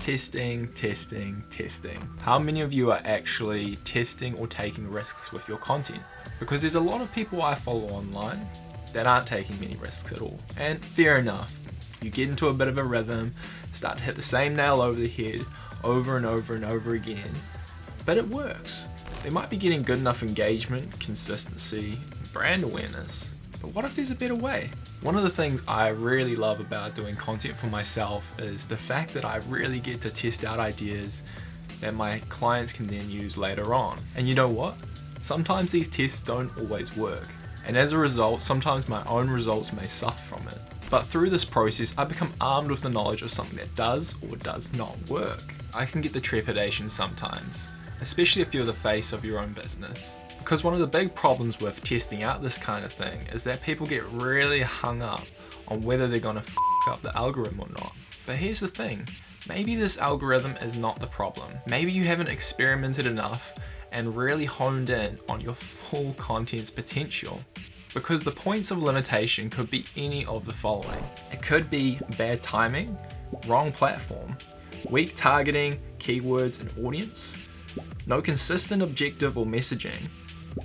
Testing, testing, testing. How many of you are actually testing or taking risks with your content? Because there's a lot of people I follow online that aren't taking many risks at all. And fair enough. You get into a bit of a rhythm, start to hit the same nail over the head over and over and over again, but it works. They might be getting good enough engagement, consistency, brand awareness, but what if there's a better way? One of the things I really love about doing content for myself is the fact that I really get to test out ideas that my clients can then use later on. And you know what? Sometimes these tests don't always work. And as a result, sometimes my own results may suffer from it. But through this process, I become armed with the knowledge of something that does or does not work. I can get the trepidation sometimes, especially if you're the face of your own business. Because one of the big problems with testing out this kind of thing is that people get really hung up on whether they're gonna f up the algorithm or not. But here's the thing, maybe this algorithm is not the problem. Maybe you haven't experimented enough and really honed in on your full content's potential. Because the points of limitation could be any of the following. It could be bad timing, wrong platform, weak targeting, keywords and audience, no consistent objective or messaging,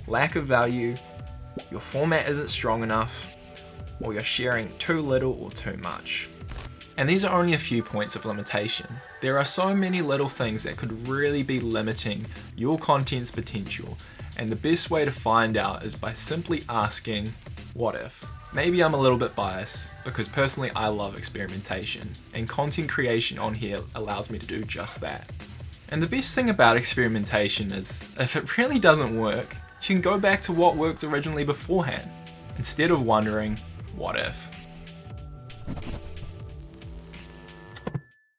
lack of value, your format isn't strong enough, or you're sharing too little or too much. And these are only a few points of limitation. There are so many little things that could really be limiting your content's potential, and the best way to find out is by simply asking, what if? Maybe I'm a little bit biased, because personally I love experimentation, and content creation on here allows me to do just that. And the best thing about experimentation is, if it really doesn't work, you can go back to what worked originally beforehand, instead of wondering, what if?